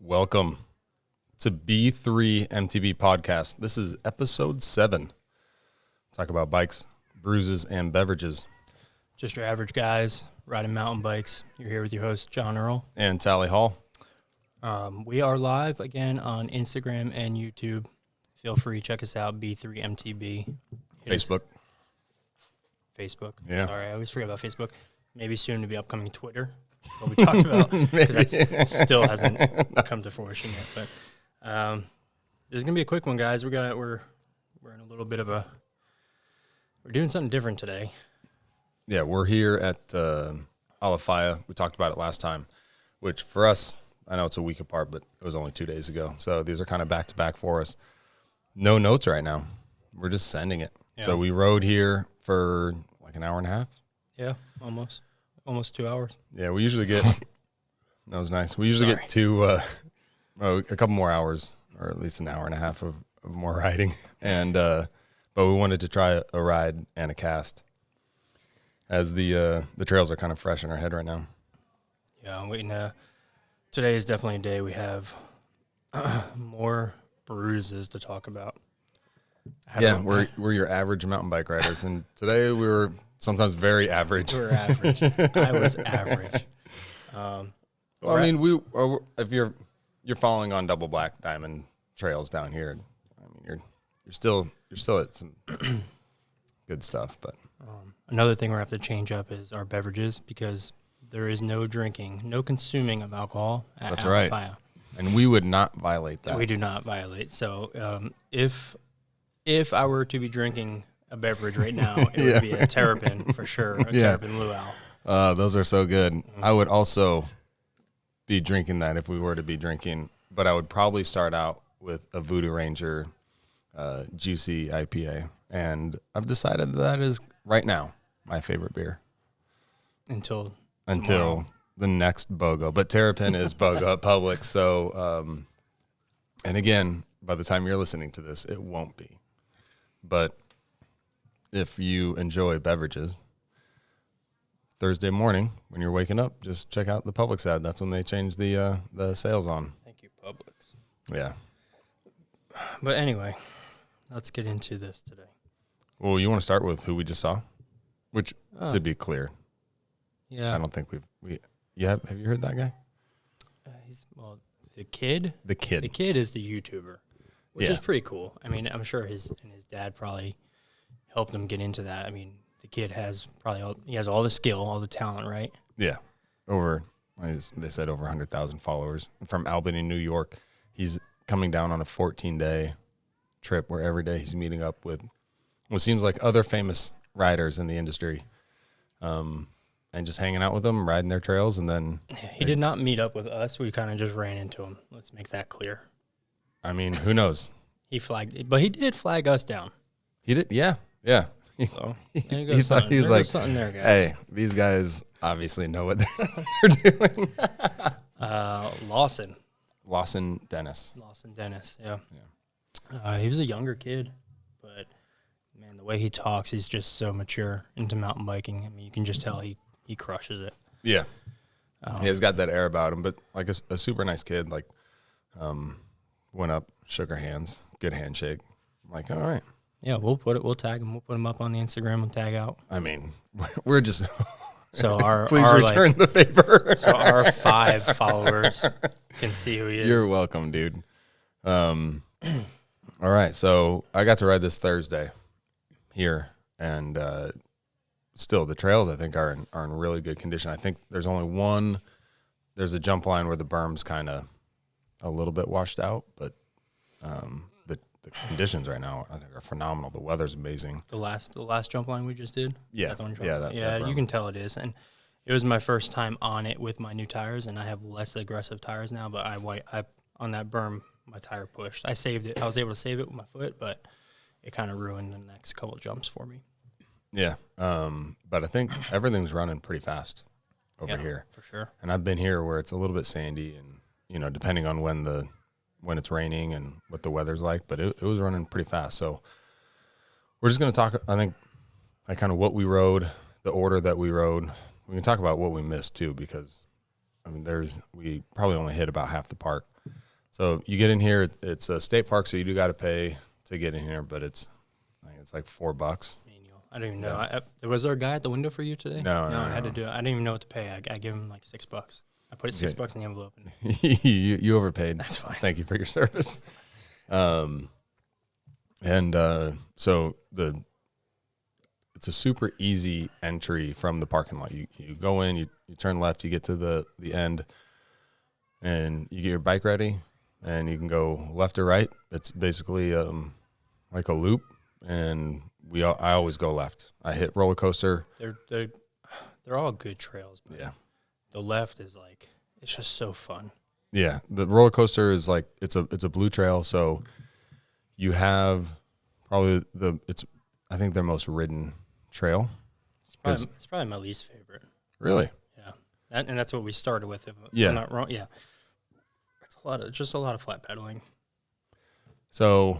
Welcome to B3mtb podcast. This is episode 7. Talk about bikes, bruises, and beverages. Just your average guys riding mountain bikes. You're here with your host, John Earle. And Tally Hall. We are live again on Instagram and YouTube. Feel free, check us out, b3mtb. Facebook. Yeah. Sorry, I always forget about Facebook. Maybe soon to be upcoming Twitter. What we talked about, because that still hasn't come to fruition yet. But this is gonna be a quick one, guys. We're in a little bit of we're doing something different today. Yeah, we're here at Alafia. We talked about it last time, which for us, I know it's a week apart, but it was only 2 days ago. So these are kind of back to back for us. No notes right now. We're just sending it. Yeah. So we rode here for like an hour and a half. Yeah, almost 2 hours. Yeah, we usually get that was nice. We usually get a couple more hours, or at least an hour and a half of more riding. And but we wanted to try a ride and a cast, as the trails are kind of fresh in our head right now. Yeah, I'm waiting. Today is definitely a day we have more bruises to talk about. We're your average mountain bike riders, and today we were sometimes very average. We were average. I was average. Well, I mean, if you're following on double black diamond trails down here, I mean, you're still at some good stuff. But another thing we're gonna have to change up is our beverages, because there is no drinking, no consuming of alcohol at That's Alafia. right. And we would not violate that. We do not violate. So if I were to be drinking a beverage right now, it would be a Terrapin for sure, Terrapin Luau. Those are so good. Mm-hmm. I would also be drinking that if we were to be drinking, but I would probably start out with a Voodoo Ranger juicy IPA. And I've decided that is right now my favorite beer. Until the next BOGO. But Terrapin is BOGO at Publix. So, and again, by the time you're listening to this, it won't be. But if you enjoy beverages, Thursday morning when you're waking up, just check out the Publix ad. That's when they change the sales on. Thank you, Publix. Yeah. But anyway, let's get into this today. Well, you want to start with who we just saw? Which, to be clear, yeah, I don't think have you heard that guy? The kid. The kid is the YouTuber, which is pretty cool. I mean, I'm sure his dad probably helped him get into that. I mean, the kid has he has all the skill, all the talent, right? Yeah. They said over 100,000 followers from Albany, New York. He's coming down on a 14-day trip where every day he's meeting up with what seems like other famous riders in the industry, and just hanging out with them, riding their trails, and then... He did not meet up with us. We kind of just ran into him. Let's make that clear. I mean, who knows? He did flag us down. He did? Yeah. So, there you go. He was like, something there, guys. Hey, these guys obviously know what they're doing. Lawson Dennis, yeah. He was a younger kid, but, man, the way he talks, he's just so mature into mountain biking. I mean, you can just tell he crushes it. Yeah. He has got that air about him, but like a super nice kid. Like, went up, shook our hands, good handshake. I'm like, all right. Yeah, we'll tag him. We'll put him up on the Instagram and tag out. I mean, we're just so please return the favor. So our 5 followers can see who he is. You're welcome, dude. All right, so I got to ride this Thursday here, and still the trails I think are in really good condition. I think there's only there's a jump line where the berm's kind of a little bit washed out, but the conditions right now I think are phenomenal. The weather's amazing. The last jump line we just did? Yeah. That you can tell it is. And it was my first time on it with my new tires, and I have less aggressive tires now, but I on that berm, my tire pushed. I saved it. I was able to save it with my foot, but it kind of ruined the next couple of jumps for me. Yeah. But I think everything's running pretty fast over here. For sure. And I've been here where it's a little bit sandy, and, depending on when it's raining and what the weather's like, but it was running pretty fast. So we're just going to talk, I think, like kind of what we rode, the order that we rode. We can talk about what we missed too, because I mean, we probably only hit about half the park. So you get in here. It's a state park, so you do got to pay to get in here, but I think it's like $4. Manual. I don't even know. Was there a guy at the window for you today? No, I had to do it. I didn't even know what to pay. I gave him like $6. I put $6 in the envelope. And you overpaid. That's fine. Thank you for your service. So it's a super easy entry from the parking lot. You go in, you turn left, you get to the end, and you get your bike ready, and you can go left or right. It's basically like a loop, and I always go left. I hit roller coaster. They're all good trails, but the left is like, it's just so fun. Yeah, the roller coaster is like it's a blue trail, so you have probably I think their most ridden trail. It's probably my least favorite. Really? Yeah, and that's what we started with. If I'm not wrong. Yeah, it's a lot of flat pedaling. So,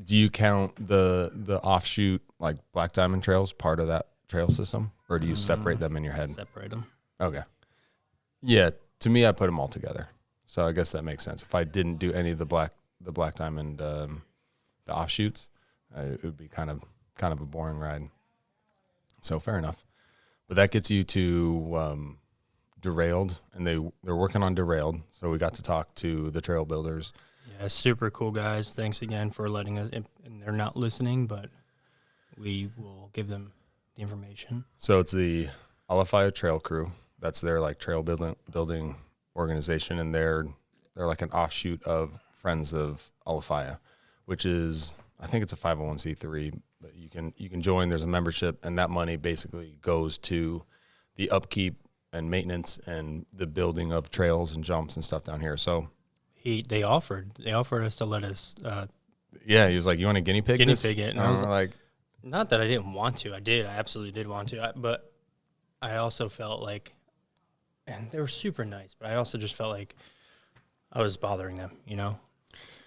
do you count the offshoot like Black Diamond trails part of that trail system, or do you separate them in your head? Separate them. Okay. Yeah, to me, I put them all together. So I guess that makes sense. If I didn't do any of the Black Diamond, the offshoots, it would be kind of a boring ride. So fair enough. But that gets you to Derailed, and they're working on Derailed. So we got to talk to the trail builders. Yeah, super cool guys. Thanks again for letting us. And they're not listening, but we will give them the information. So it's the Alafia Trail Crew. That's their like trail building organization, and they're like an offshoot of Friends of Alafia, which is, I think it's a 501c3, but you can join. There's a membership, and that money basically goes to the upkeep and maintenance and the building of trails and jumps and stuff down here. So they offered us to let us. He was like, "You want a guinea pig?" Pig it, and I was like, not that I didn't want to. I did. I absolutely did want to. But I also felt like, and they were super nice, but I also just felt like I was bothering them, you know.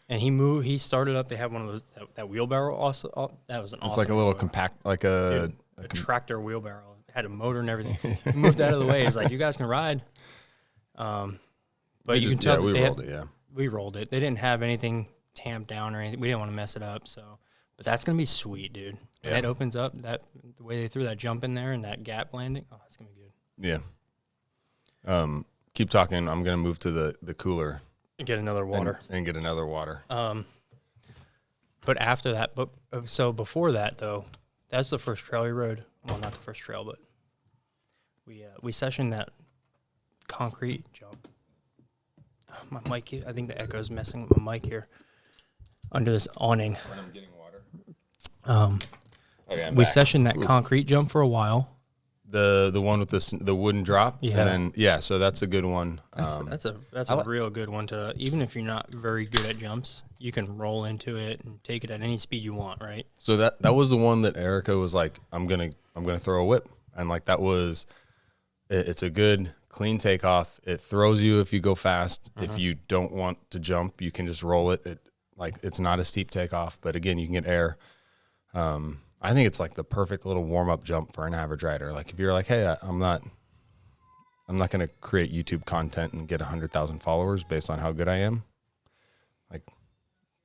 And he started up. They have one of those that wheelbarrow. Also, that was an awesome. It's like a little compact, like a tractor wheelbarrow. It had a motor and everything. He moved out of the way. He's like, "You guys can ride." But you can tell we rolled it. Yeah, we rolled it. They didn't have anything tamped down or anything. We didn't want to mess it up. So, but that's gonna be sweet, dude. When it opens up, the way they threw that jump in there and that gap landing. Oh, it's gonna be good. Yeah. Keep talking. I'm gonna move to the cooler. Get another water. And get another water. But after that, so before that though, that's the first trail we rode. Well, not the first trail, but we sessioned that concrete jump. My mic here, I think the echo is messing with my mic here. Under this awning. When I'm getting water. Okay, we sessioned that concrete jump for a while. The one with the wooden drop. Yeah. And then, so that's a good one. That's a real good one to, even if you're not very good at jumps, you can roll into it and take it at any speed you want, right? So that was the one that Erica was like, I'm gonna throw a whip, and like that was, it's a good clean takeoff. It throws you if you go fast. If you don't want to jump, you can just roll it. It's not a steep takeoff, but again, you can get air. I think it's like the perfect little warm-up jump for an average rider. Like if you're like, hey, I'm not going to create YouTube content and get 100,000 followers based on how good I am. Like,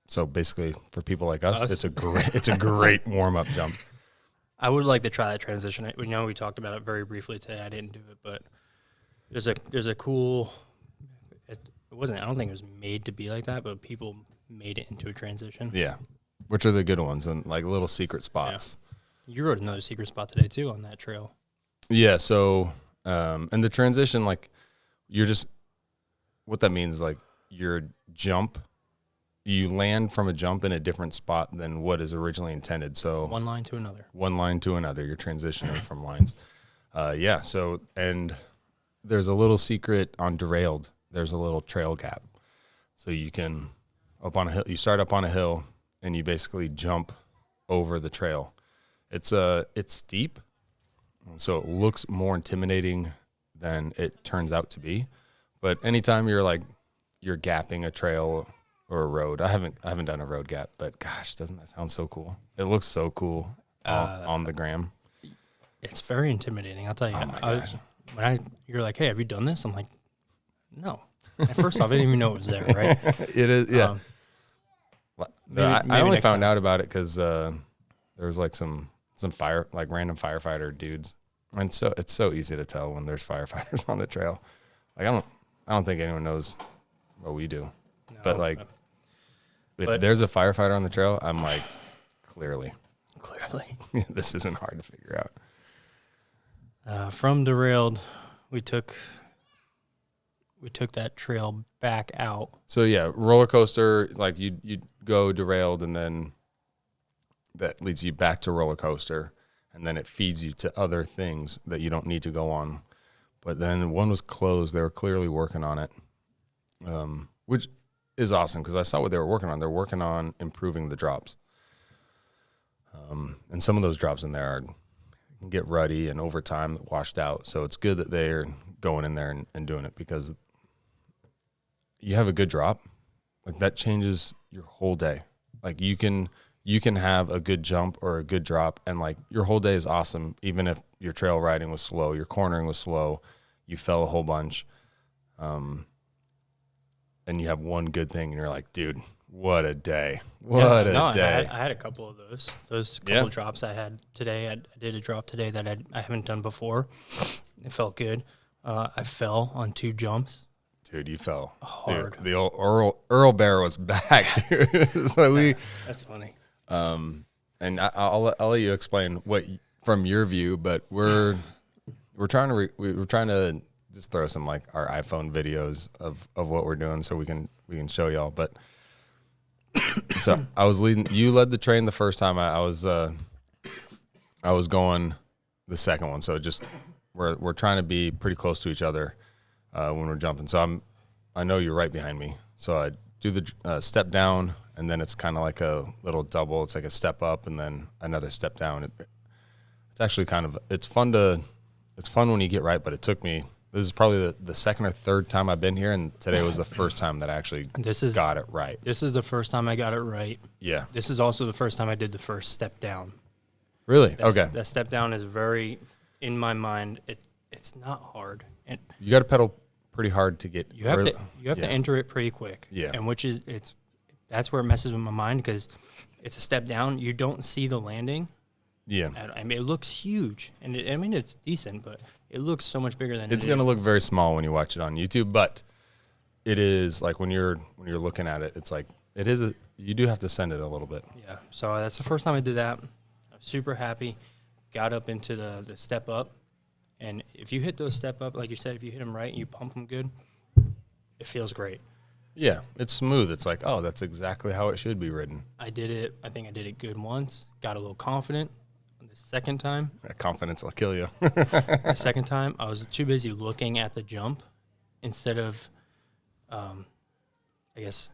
so basically for people like us. it's a great warm-up jump. I would like to try that transition. We know we talked about it very briefly today. I didn't do it, but there's a cool. It wasn't. I don't think it was made to be like that, but people made it into a transition. Yeah. Which are the good ones, and like little secret spots. Yeah. You rode another secret spot today too on that trail. Yeah. So, and the transition, like, you're just, what that means, like your jump, you land from a jump in a different spot than what is originally intended. So one line to another. You're transitioning from lines. So, and there's a little secret on Derailed. There's a little trail gap, so you can up on a hill. You start up on a hill. And you basically jump over the trail. It's steep, so it looks more intimidating than it turns out to be. But anytime you're gapping a trail or a road, I haven't done a road gap, but gosh, doesn't that sound so cool? It looks so cool on the gram. It's very intimidating. I'll tell you. Oh my gosh. You're like, hey, have you done this? I'm like, no. First off, I didn't even know it was there, right? It is, yeah. Maybe I only next found time. out about it because there was like some random firefighter dudes, and so it's so easy to tell when there's firefighters on the trail. Like I don't think anyone knows what we do, but like if there's a firefighter on the trail, I'm like, clearly, this isn't hard to figure out. From Derailed, we took that trail back out. So yeah, roller coaster, like you go Derailed, and then that leads you back to roller coaster, and then it feeds you to other things that you don't need to go on. But then one was closed. They were clearly working on it, which is awesome because I saw what they were working on. They're working on improving the drops. And some of those drops in there can get ruddy and over time washed out. So it's good that they're going in there and doing it, because you have a good drop, like that changes your whole day. Like you can have a good jump or a good drop, and like your whole day is awesome. Even if your trail riding was slow, your cornering was slow, you fell a whole bunch, and you have one good thing, and you're like, dude, what a day! What a day! I had a couple of those couple of drops I had today. I did a drop today that I haven't done before. It felt good. I fell on 2 jumps. Dude, you fell hard. Dude, the old Earle bear was back, dude. So that's funny. And I'll let you explain what from your view, but we're trying to just throw some like our iPhone videos of what we're doing so we can show y'all. But so you led the train the first time. I was going the second one. So just we're trying to be pretty close to each other when we're jumping. So I know you're right behind me. So I do the step down, and then it's kind of like a little double. It's like a step up and then another step down. It's actually it's fun when you get right, but it took me, this is probably the second or third time I've been here, and today was the first time that I actually got it right. This is the first time I got it right. Yeah. This is also the first time I did the first step down. Really? Okay. That step down is very, in my mind, it's not hard. And you got to pedal pretty hard to get. You have to enter it pretty quick. Yeah. And that's where it messes with my mind, because it's a step down. You don't see the landing. Yeah. I mean, it looks huge, and it's decent, but it looks so much bigger than it's going to look very small when you watch it on YouTube, but it is like when you're looking at it, it's like you do have to send it a little bit. Yeah. So that's the first time I did that. I was super happy. Got up into the step up, and if you hit those step up, like you said, if you hit them right and you pump them good, it feels great. Yeah, it's smooth. It's like, oh, that's exactly how it should be ridden. I think I did it good once. Got a little confident. The second time, that confidence will kill you. The second time, I was too busy looking at the jump instead of, I guess,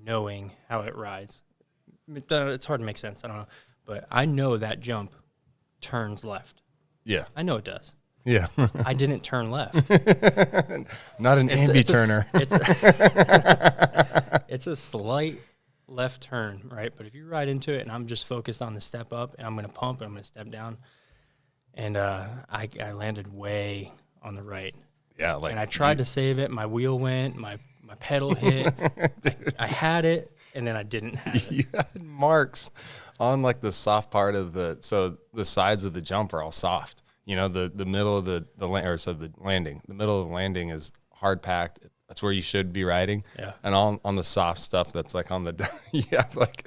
knowing how it rides. It's hard to make sense. I don't know, but I know that jump turns left. Yeah, I know it does. Yeah, I didn't turn left. Not an ambi-turner. It's a slight left turn, right? But if you ride into it and I'm just focused on the step up and I'm going to pump and I'm going to step down, and I landed way on the right. Yeah, and I tried to save it. My wheel went, my pedal hit. I had it, and then I didn't have it. You had marks on like the soft part of so the sides of the jump are all soft. You know, the middle of the landing. The middle of the landing is hard packed. That's where you should be riding. Yeah. And on the soft stuff that's like on the you have like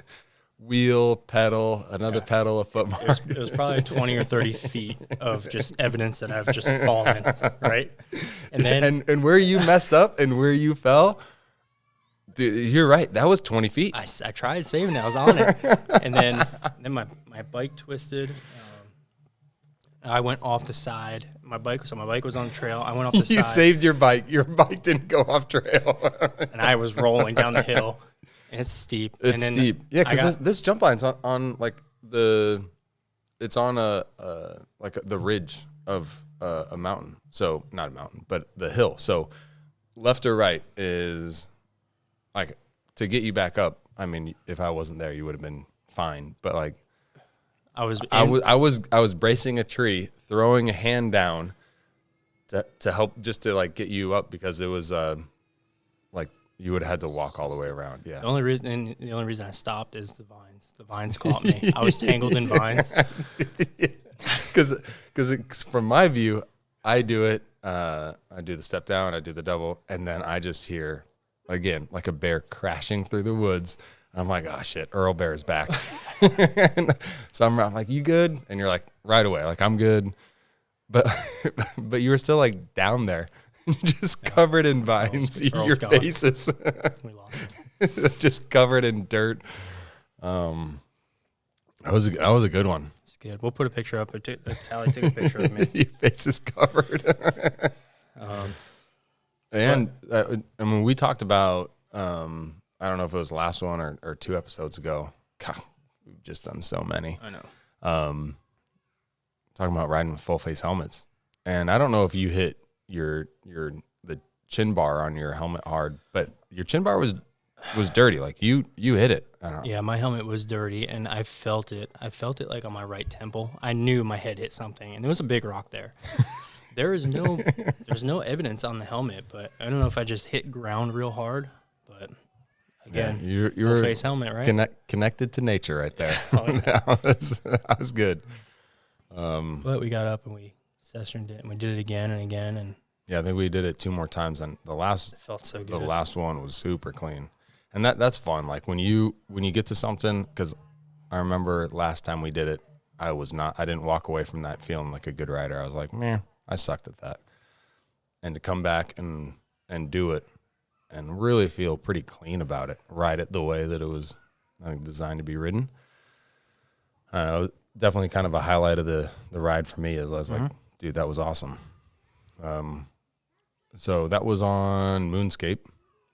wheel, pedal, another pedal, a foot mark. It was probably 20 or 30 feet of just evidence that I've just fallen, right? And then and where you messed up and where you fell, dude, you're right. That was 20 feet. I tried saving it. I was on it. And then my bike twisted. I went off the side. My bike was on the trail. I went off the side. You saved your bike. Your bike didn't go off trail. And I was rolling down the hill. And it's steep. It's steep. Yeah, because this jump line's on like it's on the ridge of a mountain. So not a mountain, but the hill. So left or right is like to get you back up. I mean, if I wasn't there, you would have been fine. But like I was bracing a tree, throwing a hand down to help just to like get you up, because it was You would have had to walk all the way around. Yeah. The only reason I stopped is the vines. The vines caught me. I was tangled in vines. Because from my view, I do it. I do the step down, I do the double, and then I just hear, again, like a bear crashing through the woods. And I'm like, oh shit, Earle Bear is back. So I'm like, you good? And you're like, right away, like I'm good. But you were still like down there, just covered in vines. Your faces, we lost it. Just covered in dirt. That was a good one. It's good. We'll put a picture up. Tally took a picture of me. Your face is covered. I mean, we talked about. I don't know if it was the last one or 2 episodes ago. God, we've just done so many. I know. Talking about riding with full face helmets, and I don't know if you hit the chin bar on your helmet hard, but your chin bar was dirty. Like you hit it. Yeah, my helmet was dirty, and I felt it. I felt it like on my right temple. I knew my head hit something, and there was a big rock there. There's no evidence on the helmet, but I don't know if I just hit ground real hard. But again, you're full face helmet, right? Connected to nature, right there. Oh, yeah. that was good. But we got up and we sessioned it, and we did it again and again, and yeah, I think we did it 2 more times, and it felt so good. The last one was super clean, and that's fun. Like when you get to something, because I remember last time we did it, I didn't walk away from that feeling like a good rider. I was like, man, I sucked at that, and to come back and do it, and really feel pretty clean about it, ride it the way that it was designed to be ridden. Definitely kind of a highlight of the ride for me is I was like, dude, that was awesome. So that was on Moonscape.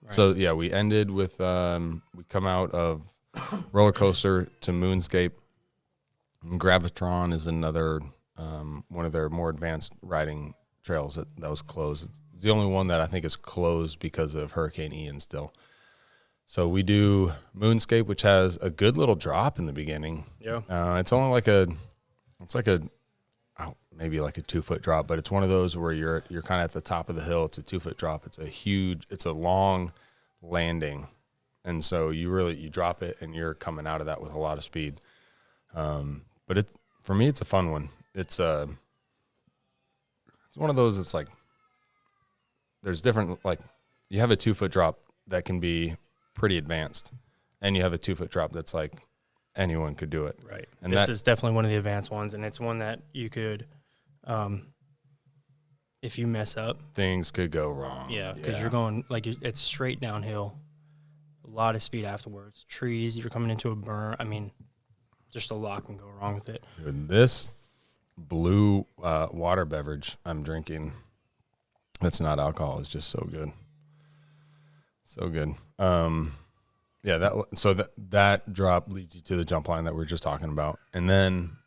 Right. So yeah, we ended with we come out of roller coaster to Moonscape. And Gravitron is another one of their more advanced riding trails that was closed. It's the only one that I think is closed because of Hurricane Ian still. So we do Moonscape, which has a good little drop in the beginning. Yeah. It's only maybe like a 2-foot drop, but it's one of those where you're kind of at the top of the hill. It's a 2-foot drop. It's a long landing. And so you drop it and you're coming out of that with a lot of speed. But for me, it's a fun one. It's one of those, it's like, there's different, like you have a 2-foot drop that can be pretty advanced, and you have a 2-foot drop that's like anyone could do it. Right. And this is definitely one of the advanced ones, and it's one that you could, if you mess up, things could go wrong. Yeah, because you're going it's straight downhill, a lot of speed afterwards. Trees, you're coming into a berm. I mean, just a lot can go wrong with it. This blue water beverage I'm drinking, that's not alcohol, is just so good. So good. That drop leads you to the jump line that we were just talking about. And then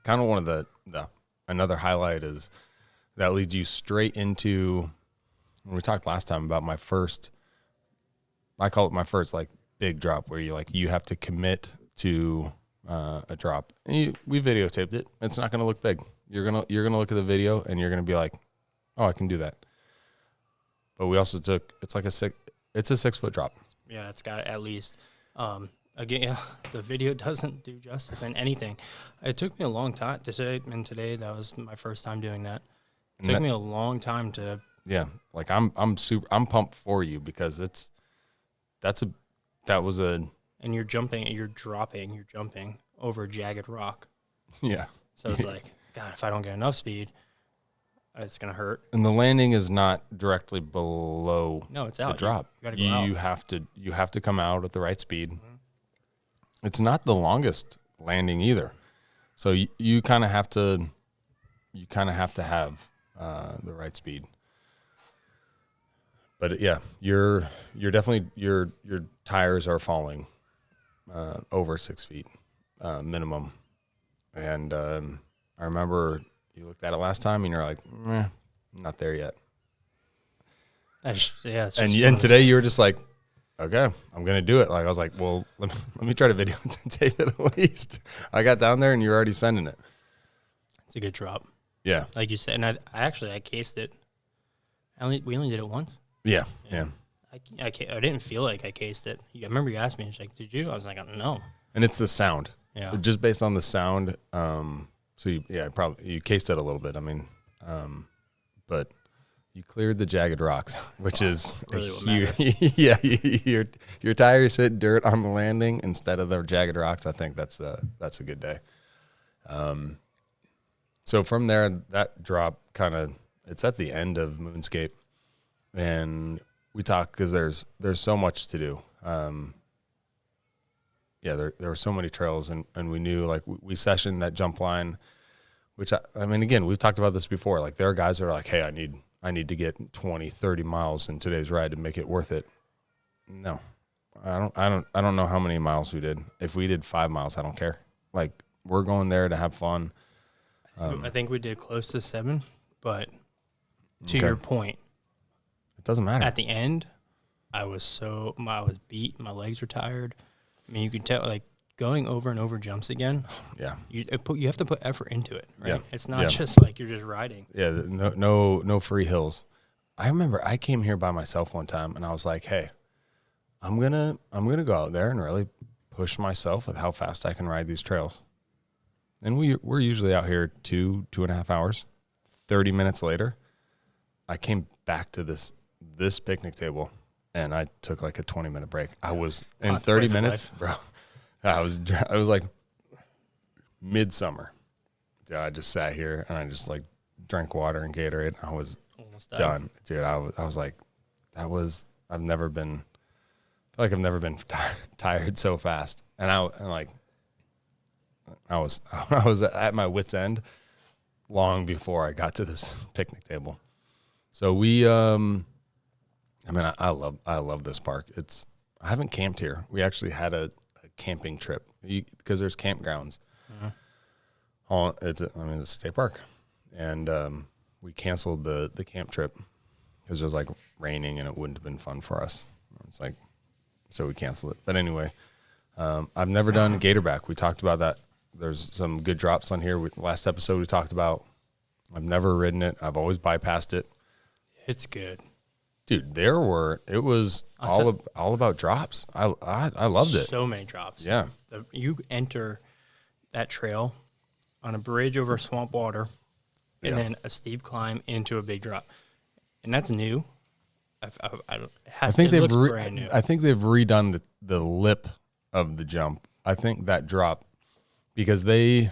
kind of one of the another highlight is that leads you straight into, when we talked last time about I call it my first like big drop, where you have to commit to a drop. And we videotaped it. It's not going to look big. You're going to look at the video and you're going to be like, oh, I can do that. But we also took, it's a 6-foot drop. Yeah, it's got at least, again, yeah, the video doesn't do justice in anything. It took me a long time today that was my first time doing that. It took me a long time to. Yeah. Like I'm pumped for you, because and you're jumping over a jagged rock. Yeah. So it's like, God, if I don't get enough speed, it's going to hurt. And the landing is not directly below it's out. The drop. You got to go out. You have to come out at the right speed. Mm-hmm. It's not the longest landing either. So you kind of have to have the right speed. But yeah, you're definitely your tires are falling over 6 feet minimum. And I remember you looked at it last time and you're like, not there yet. And today you were just like, okay, I'm gonna do it. Like I was like, well, let me try to videotape it at least. I got down there and you're already sending it. It's a good drop. Yeah, like you said, and I cased it. We only did it once. Yeah. I didn't feel like I cased it. I remember you asked me, it's like, did you? I was like, no. And it's the sound. Yeah. Just based on the sound. So you cased it a little bit. I mean, but you cleared the jagged rocks, which is really what matters. Yeah. Your tires hit dirt on the landing instead of the jagged rocks. I think that's a good day. So from there, that drop it's at the end of Moonscape, and we talked because there's so much to do. There were so many trails, and we knew, like, we sessioned that jump line, which I mean, again, we've talked about this before. Like, there are guys that are like, hey, I need to get 20, 30 miles in today's ride to make it worth it. No, I don't know how many miles we did. If we did 5 miles, I don't care. Like, we're going there to have fun. I think we did close to 7, but to your point, it doesn't matter. At the end, I was beat. My legs were tired. I mean, you could tell, like, going over and over jumps again. Yeah, you have to put effort into it, right? Yeah. It's not just like you're just riding. Yeah, no free hills. I remember I came here by myself one time, and I was like, hey, I'm gonna go out there and really push myself with how fast I can ride these trails. And we're usually out here 2.5 hours. 30 minutes later, I came back to this picnic table, and I took like a 20-minute break. I was in 30 minutes, bro. I was like midsummer. Dude, I just sat here and I just like drank water and Gatorade. I was almost done, dude. I was like, I've never been tired so fast. And I was at my wit's end long before I got to this picnic table. So I love this park. I haven't camped here. We actually had a camping trip because there's campgrounds. It's a state park, and we canceled the camp trip because it was like raining and it wouldn't have been fun for us. It's like, so we canceled it. But anyway, I've never done Gatorback. We talked about that. There's some good drops on here. Last episode we talked about. I've never ridden it. I've always bypassed it. It's good, dude. It was all about drops. I loved it. So many drops. Yeah. You enter that trail on a bridge over swamp water, and then a steep climb into a big drop, and that's new. I think they've brand new. I think they've redone the lip of the jump. I think that drop, because they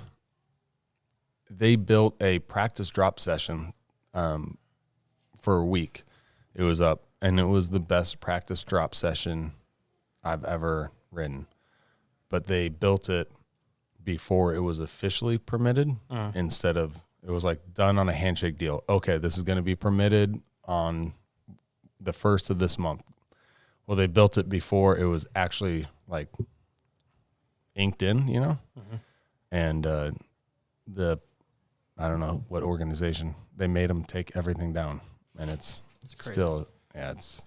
built a practice drop session for a week. It was up, and it was the best practice drop session I've ever ridden. But they built it before it was officially permitted instead of, it was like done on a handshake deal. Okay, this is going to be permitted on the 1st of this month. Well, they built it before it was actually like inked in, you know? And I don't know what organization, they made them take everything down. And it's still, that's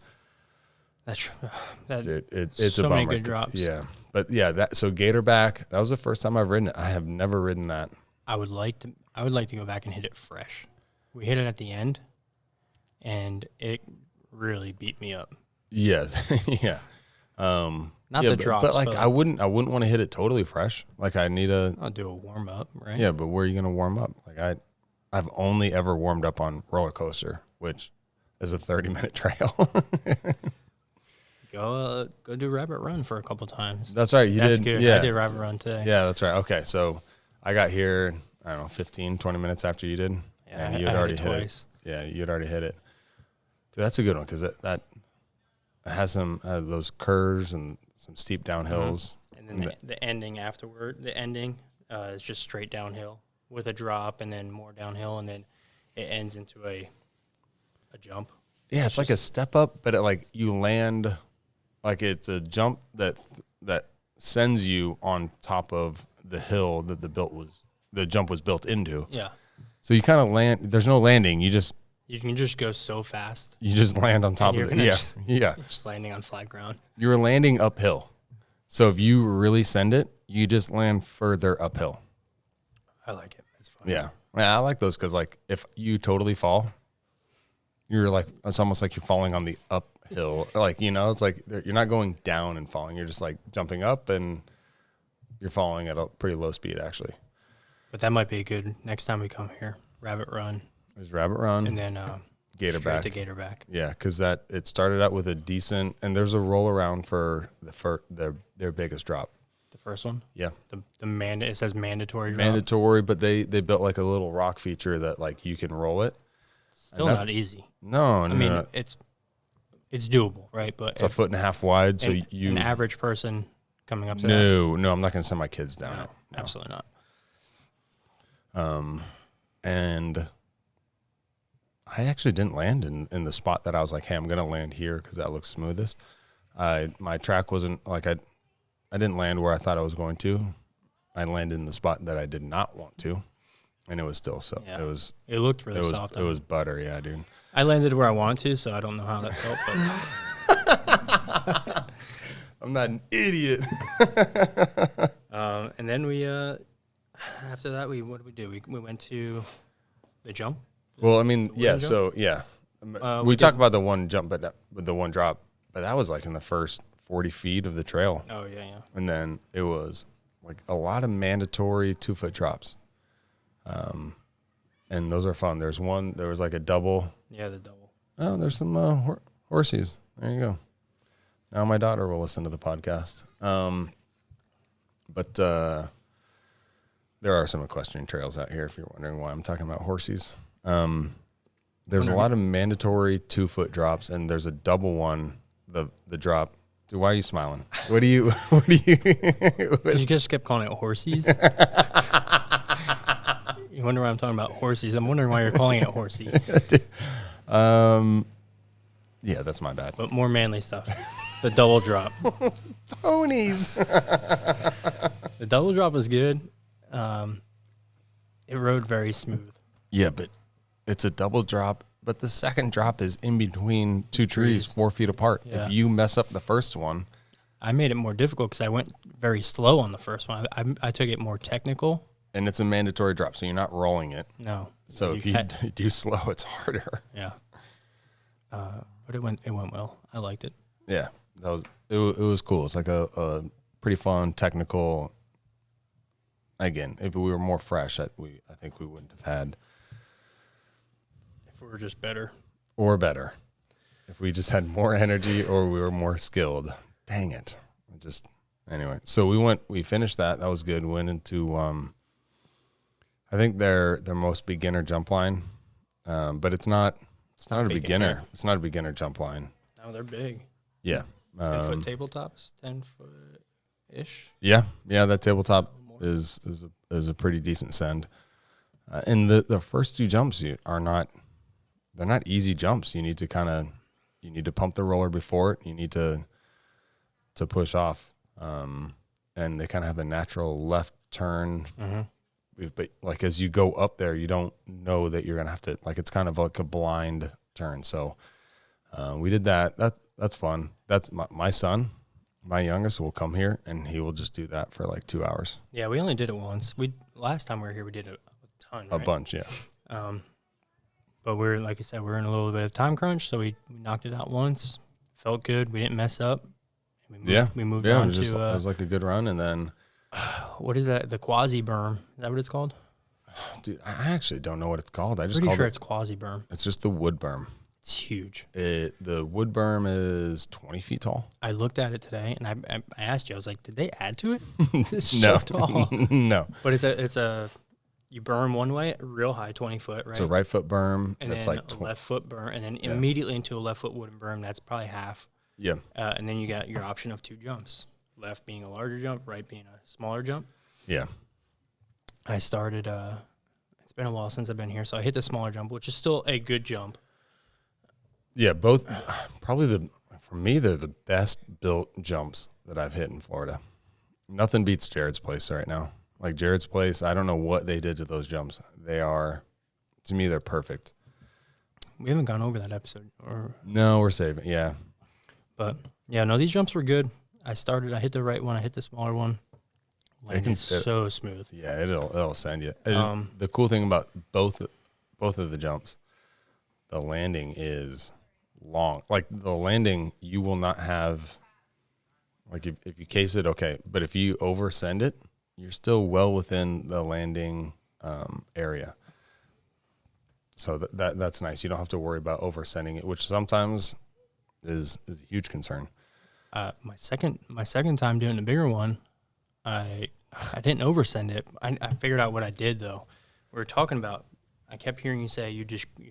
dude, it's so a bummer. Many good drops. Yeah. But yeah, so Gatorback, that was the first time I've ridden it. I have never ridden that. I would like to go back and hit it fresh. We hit it at the end, and it really beat me up. Yes. Yeah. Not the drops, but like I wouldn't want to hit it totally fresh. Like I'll do a warm up, right? Yeah, but where are you gonna warm up? Like I've only ever warmed up on roller coaster, which is a 30-minute trail. Go do Rabbit Run for a couple times. That's right. That's did. good. Yeah. I did Rabbit Run today. Yeah, that's right. Okay, so I got here, I don't know, 15, 20 minutes after you did. Yeah, and you had already hit it. Yeah, you had already hit it. Dude, that's a good one because that has some those curves and some steep downhills. And then the ending afterward, is just straight downhill with a drop and then more downhill, and then it ends into a jump. Yeah, it's like a step up, but you land, like it's a jump that sends you on top of the hill that the jump was built into. Yeah. So you kind of land. There's no landing. You can just go so fast. You just land on top of it. Yeah. You're just landing on flat ground. You're landing uphill. So if you really send it, you just land further uphill. I like it. It's fun. Yeah. I like those because if you totally fall, you're it's almost like you're falling on the hill. Like, it's like you're not going down and falling. You're just like jumping up and you're falling at a pretty low speed, actually. But that might be good next time we come here. Rabbit Run. There's Rabbit Run. And then Gatorback. To Gatorback. Yeah, because it started out with a decent, and there's a roll around for their biggest drop. The first one? Yeah. It says mandatory drop. Mandatory, but they built like a little rock feature that like you can roll it. Still not easy. No, I mean, it's doable, right? But it's a 1.5 feet wide, so an average person coming up to No, I'm not going to send my kids down it. No, absolutely not. And I actually didn't land in the spot that I was like, hey, I'm going to land here because that looks smoothest. My track wasn't like I didn't land where I thought I was going to. I landed in the spot that I did not want to, and it was still so. Yeah. It looked really soft. It was butter, yeah, dude. I landed where I wanted to, so I don't know how that felt. But I'm not an idiot. And then we after that what did we do? We went to the jump. Well, I mean, yeah. Jump? So yeah, we talked about the one jump, but with the one drop, but that was like in the first 40 feet of the trail. Oh yeah. And then it was like a lot of mandatory 2-foot drops. And those are fun. There was like a double. Yeah, the double. Oh, there's some horsies. There you go. Now my daughter will listen to the podcast. But there are some equestrian trails out here if you're wondering why I'm talking about horsies. There's a lot of mandatory 2-foot drops, and there's a double one, the drop. Dude, why are you smiling? What do you You just kept calling it horsies. You wonder why I'm talking about horsies. I'm wondering why you're calling it horsey. Yeah, that's my bad. But more manly stuff. The double drop. Ponies. The double drop was good. It rode very smooth. Yeah, but it's a double drop, but the second drop is in between two trees 4 feet apart. Yeah. If you mess up the first one. I made it more difficult because I went very slow on the first one. I took it more technical. And it's a mandatory drop, so you're not rolling it. No. So if you do slow, it's harder. Yeah. But it went well. I liked it. Yeah, it was cool. It's like a pretty fun technical. Again, if we were more fresh, I think we wouldn't have had. If we were just better. Or better. If we just had more energy or we were more skilled. Dang it. Anyway. So we finished that. That was good. Went into I think their most beginner jump line. But it's not a beginner. It's not a beginner jump line. No, they're big. Yeah. 10-foot tabletops, 10-foot-ish. Yeah, that tabletop is a pretty decent send. And the first two jumps they're not easy jumps. You need to pump the roller before it. You need to push off. And they kind of have a natural left turn. Mm-hmm. But like as you go up there, you don't know that you're gonna have to, like, it's kind of like a blind turn. So we did that. That's fun. That's my son, my youngest, will come here and he will just do that for like 2 hours. Yeah, we only did it once. Last time we were here, we did a ton. A bunch, yeah. But like I said, we're in a little bit of time crunch, so we knocked it out once. Felt good. We didn't mess up. We moved on to. It was like a good run, and then. What is that? The quasi berm. Is that what it's called? Dude, I actually don't know what it's called. It's quasi berm. It's just the wood berm. It's huge. The wood berm is 20 feet tall. I looked at it today, and I asked you. I was like, did they add to it? It's no. so tall. No. But it's a you berm one way, real high, 20 foot, right? It's a right foot berm. And that's then like a left foot berm, and then immediately into a left foot wooden berm. That's probably half. Yeah. And then you got your option of 2 jumps. Left being a larger jump, right being a smaller jump. Yeah. I started, it's been a while since I've been here, so I hit the smaller jump, which is still a good jump. Yeah, both, probably for me, they're the best built jumps that I've hit in Florida. Nothing beats Jared's place right now. Like Jared's place, I don't know what they did to those jumps. To me, they're perfect. We haven't gone over that episode. No, we're saving, yeah. But, yeah, no, these jumps were good. I hit the right one, I hit the smaller one. Landed so smooth. Yeah, it'll send you. The cool thing about both of the jumps, the landing is long. Like the landing, you will not have, like if you case it, okay. But if you oversend it, you're still well within the landing area. So that's nice. You don't have to worry about oversending it, which sometimes is a huge concern. My second time doing the bigger one, I didn't oversend it. I figured out what I did though. We were talking about, I kept hearing you say you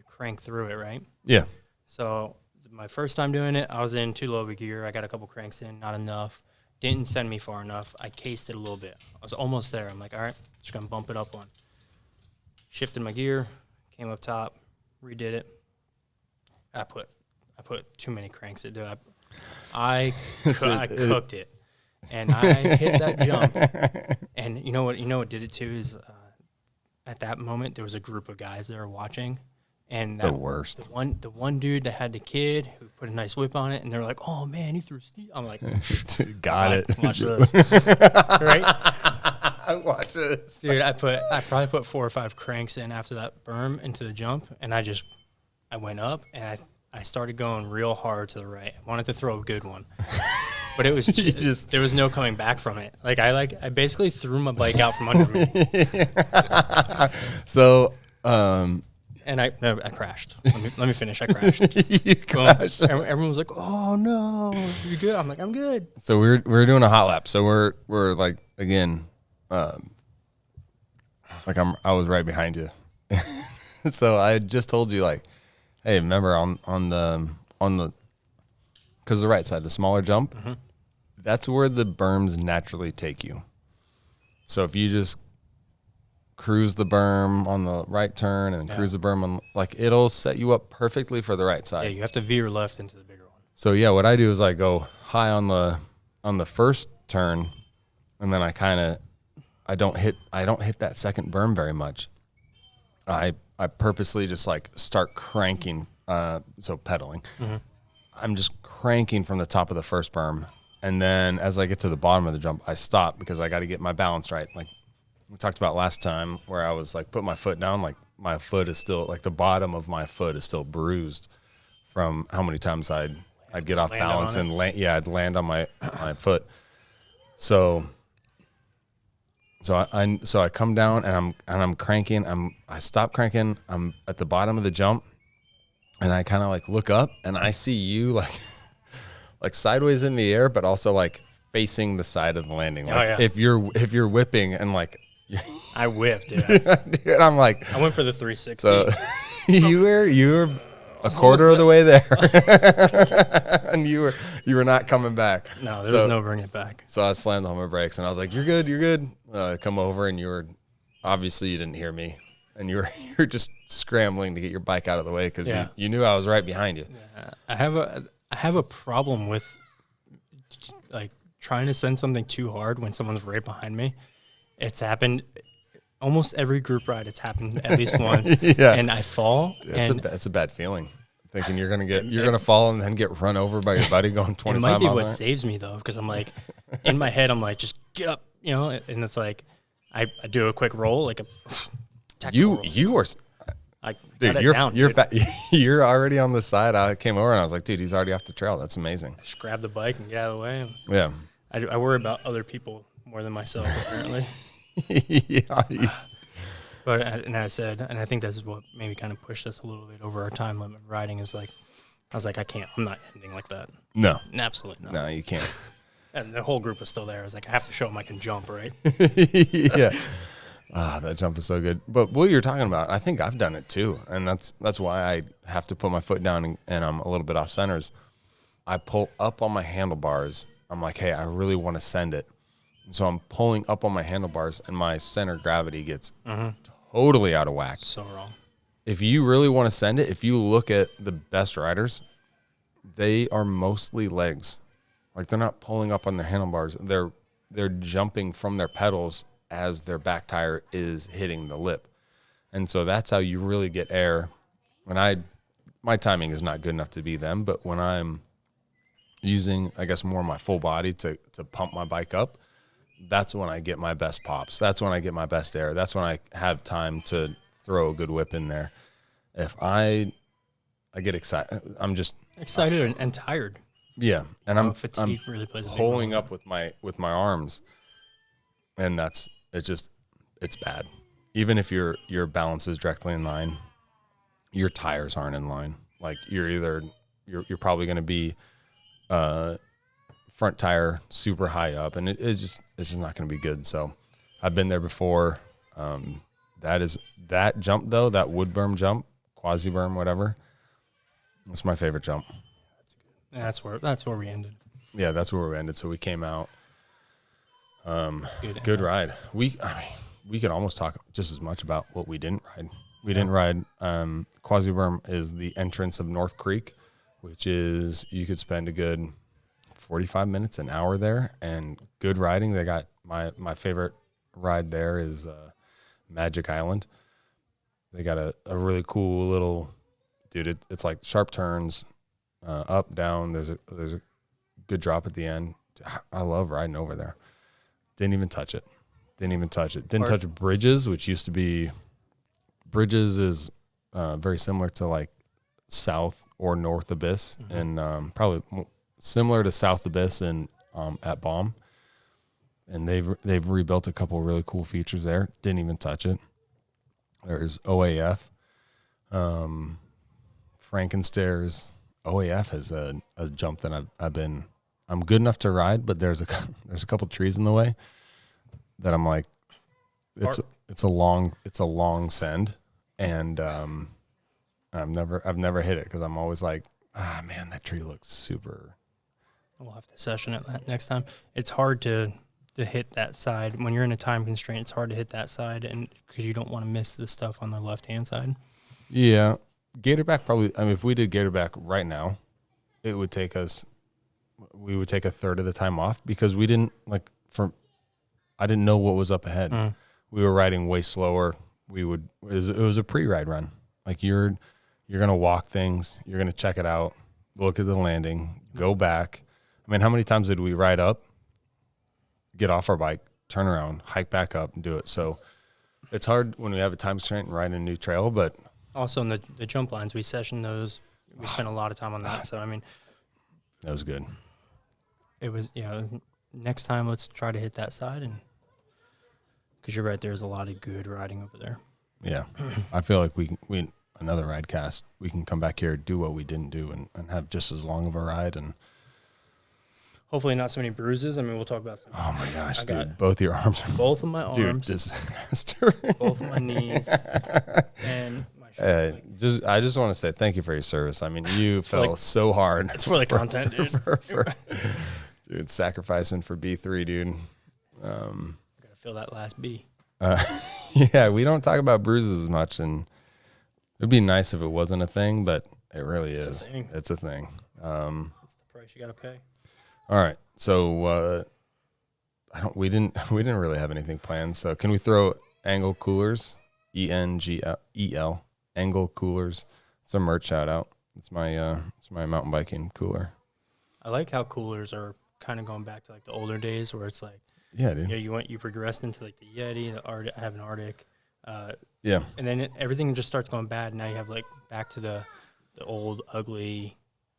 crank through it, right? Yeah. So my first time doing it, I was in too low of a gear. I got a couple cranks in, not enough. Didn't send me far enough. I cased it a little bit. I was almost there. I'm like, all right, just gonna bump it up one. Shifted my gear, came up top, redid it. I put too many cranks in it. I cooked it, and I hit that jump. And you know what did it too is at that moment there was a group of guys that were watching, and the worst. The one dude that had the kid who put a nice whip on it, and they're like, "Oh man, he threw steep." I'm like, "Got it." Watch this, right? Watch this, dude. I probably put 4 or 5 cranks in after that berm into the jump, and I went up and I started going real hard to the right. I wanted to throw a good one, but it was just there was no coming back from it. I basically threw my bike out from under me. So, and I crashed. Let me finish. I crashed. You crashed. Everyone was like, "Oh no, you good?" I'm like, "I'm good." So we're doing a hot lap. So we're like again, like I was right behind you. So I just told you like, hey, remember on the because the right side, the smaller jump, that's where the berms naturally take you. So if you just cruise the berm on the right turn and cruise the berm on, like, it'll set you up perfectly for the right side. Yeah, you have to veer left into the bigger one. So yeah, what I do is I go high on the first turn, and then I don't hit that second berm very much. I purposely just like start cranking, so pedaling. I'm just cranking from the top of the first berm, and then as I get to the bottom of the jump, I stop because I got to get my balance right. Like we talked about last time, where I was like put my foot down, like my foot is still like the bottom of my foot is still bruised from how many times I'd get off balance and land. Yeah, I'd land on my foot. So I come down and I'm cranking. I stop cranking. I'm at the bottom of the jump, and I kind of like look up and I see you like sideways in the air, but also like facing the side of the landing. Like if you're whipping and like I whipped, yeah. Dude, I'm like I went for the 360. So you were a quarter of the way there, and you were not coming back. No, there was no bringing it back. So I slammed on my brakes, and I was like, "You're good." Come over, and you didn't hear me, and you were just scrambling to get your bike out of the way because you knew I was right behind you. Yeah. I have a problem with like trying to send something too hard when someone's right behind me. It's happened. Almost every group ride, it's happened at least once, and I fall. It's a bad feeling, thinking you're gonna fall and then get run over by your buddy going 25 miles. It might be what saves me though, because I'm like, in my head, I'm like, just get up, and it's like, I do a quick roll, like a you were, dude, you're already on the side. I came over and I was like, dude, he's already off the trail. That's amazing. Just grab the bike and get out of the way. Yeah, I worry about other people more than myself apparently. But I said, and I think this is what maybe kind of pushed us a little bit over our time limit of riding, is like, I was like, I'm not ending like that. No, absolutely not. No, you can't. And the whole group was still there. I was like, I have to show them I can jump, right? Yeah. That jump is so good. But what you're talking about, I think I've done it too, and that's why I have to put my foot down and I'm a little bit off centers. I pull up on my handlebars. I'm like, hey, I really want to send it. So I'm pulling up on my handlebars, and my center of gravity gets totally out of whack. So wrong. If you really want to send it, if you look at the best riders, they are mostly legs. Like they're not pulling up on their handlebars. They're jumping from their pedals as their back tire is hitting the lip. And so that's how you really get air. And my timing is not good enough to be them, but when I'm using, I guess, more of my full body to pump my bike up, that's when I get my best pops. That's when I get my best air. That's when I have time to throw a good whip in there. If I I get excited. I'm just excited and tired. Yeah, and I'm really plays a big pulling role. up with my arms, and it's bad. Even if your balance is directly in line, your tires aren't in line. Like you're probably going to be front tire super high up, and it's just not going to be good. So I've been there before. That jump though, that wood berm jump, quasi berm, whatever. That's my favorite jump. That's where we ended. Yeah, that's where we ended. So we came out. Good ride. We could almost talk just as much about what we didn't ride. We didn't ride. Quasi berm is the entrance of North Creek, which is you could spend a good 45 minutes, an hour there, and good riding. They got my favorite ride there is Magic Island. They got a really cool little dude. It's like sharp turns, up, down. There's a good drop at the end. I love riding over there. Didn't even touch it. Didn't touch Bridges, which used to be. Bridges is very similar to like South or North Abyss, and probably similar to South Abyss and at Baum. And they've rebuilt a couple really cool features there. Didn't even touch it. There's OAF, Frankenstairs. OAF has a jump that I'm good enough to ride, but there's a couple trees in the way that I'm like, it's a long send, and I've never hit it because I'm always like, man, that tree looks super. We'll have to session it next time. It's hard to hit that side when you're in a time constraint. It's hard to hit that side, and because you don't want to miss the stuff on the left hand side. Yeah, Gatorback probably. I mean, if we did Gatorback right now, we would take a third of the time off because we didn't I didn't know what was up ahead. We were riding way slower. It was a pre-ride run. Like you're going to walk things. You're going to check it out, look at the landing, go back. I mean, how many times did we ride up, get off our bike, turn around, hike back up and do it? So it's hard when we have a time constraint and ride a new trail, but also in the jump lines, we session those. We spent a lot of time on that. So, I mean, that was good. It was, next time let's try to hit that side, and because you're right, there's a lot of good riding over there. Yeah. I feel like we another ride cast, we can come back here, do what we didn't do, and have just as long of a ride. And hopefully not so many bruises. I mean, we'll talk about some. Oh my gosh, dude. Both your arms. Both of my arms. Dude, disaster. Both of my knees. And my shoulder. I just want to say thank you for your service. I mean, you fell so hard. It's for the content, dude. Dude, sacrificing for B3, dude. Gotta feel that last B. Yeah, we don't talk about bruises as much, and it'd be nice if it wasn't a thing, but it really is. It's a thing. It's the price you gotta pay. All right, so we didn't really have anything planned. So can we throw Angle Coolers, ENGEL, Angle Coolers? It's a merch shout out. It's my mountain biking cooler. I like how coolers are kind of going back to like the older days where it's like, yeah, dude. You progressed into like the Yeti, I have an Arctic, yeah, and then everything just starts going bad. Now you have like back to the old ugly,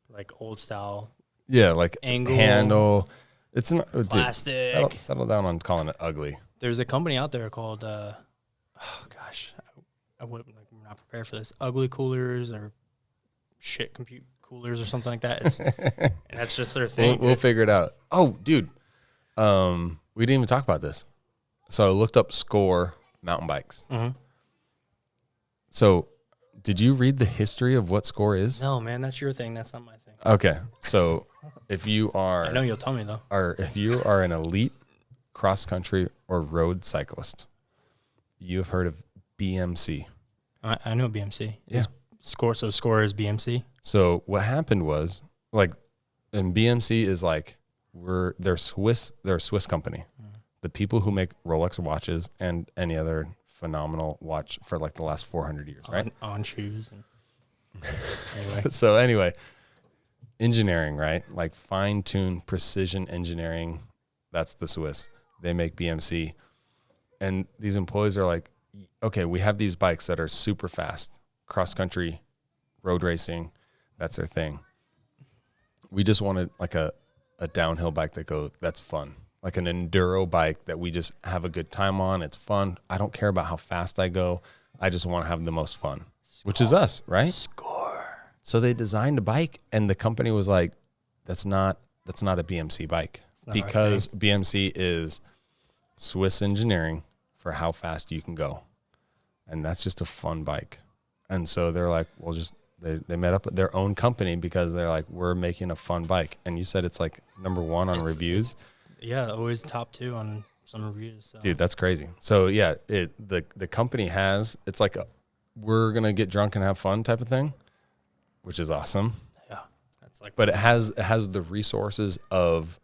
like old style. Yeah, like angle, handle. It's not plastic. Dude, settle down on calling it ugly. There's a company out there called I wouldn't we're not prepared for this. Ugly Coolers or shit compute coolers or something like that. And that's just their thing. We'll figure it out. Oh, dude. We didn't even talk about this. So I looked up Score mountain bikes. Mm-hmm. So did you read the history of what Score is? No, man, that's your thing. That's not my thing. Okay. So if you are... I know you'll tell me, though. Or if you are an elite cross-country or road cyclist, you have heard of BMC. I know BMC. Yeah. Score is BMC? So what happened was, like, and BMC is like, they're a Swiss company. The people who make Rolex watches and any other phenomenal watch for like the last 400 years, right? On shoes. Anyway, engineering, right? Like fine-tuned precision engineering. That's the Swiss. They make BMC. And these employees are like, okay, we have these bikes that are super fast, cross-country, road racing. That's their thing. We just wanted like a downhill bike that's fun. Like an enduro bike that we just have a good time on. It's fun. I don't care about how fast I go. I just want to have the most fun, which is us, right? Score. So they designed a bike, and the company was like, that's not a BMC bike, because BMC is Swiss engineering for how fast you can go. And that's just a fun bike. And so they're like, well, they made up their own company because they're like, we're making a fun bike. And you said it's like number one on reviews. Yeah, always top 2 on some reviews. So. Dude, that's crazy. So yeah, the company it's like we're gonna get drunk and have fun type of thing, which is awesome. Yeah, that's like. But it has the resources of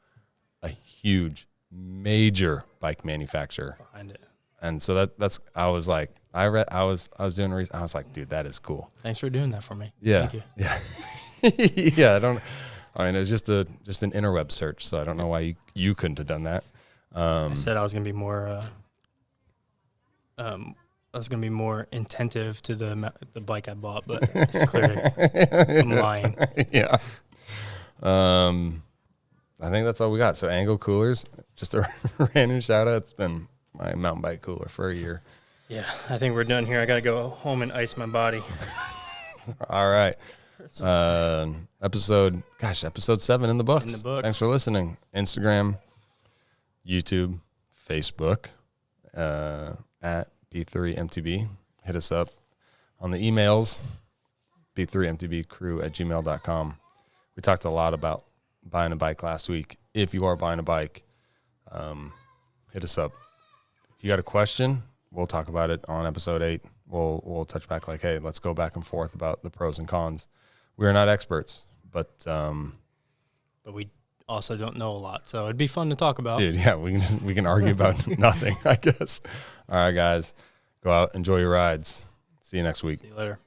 a huge, major bike manufacturer Behind it. And so that's I was like, I was doing research. I was like, dude, that is cool. Thanks for doing that for me. Yeah, Thank you. yeah, yeah. I mean, it was just an interweb search, so I don't know why you couldn't have done that. I said I was gonna be more. I was gonna be more attentive to the bike I bought, but it's clearly I'm lying. Yeah. I think that's all we got. So Angle coolers, just a random shout out. It's been my mountain bike cooler for a year. Yeah, I think we're done here. I gotta go home and ice my body. All right. Episode 7 in the books. In the books. Thanks for listening. Instagram, YouTube, Facebook, at b3mtb. Hit us up on the emails, b3mtbcrew@gmail.com. We talked a lot about buying a bike last week. If you are buying a bike, hit us up. If you got a question, we'll talk about it on episode 8. We'll touch back like, hey, let's go back and forth about the pros and cons. We're not experts, but we also don't know a lot, so it'd be fun to talk about. Dude, yeah, we can argue about nothing, I guess. All right, guys, go out, enjoy your rides. See you next week. See you later.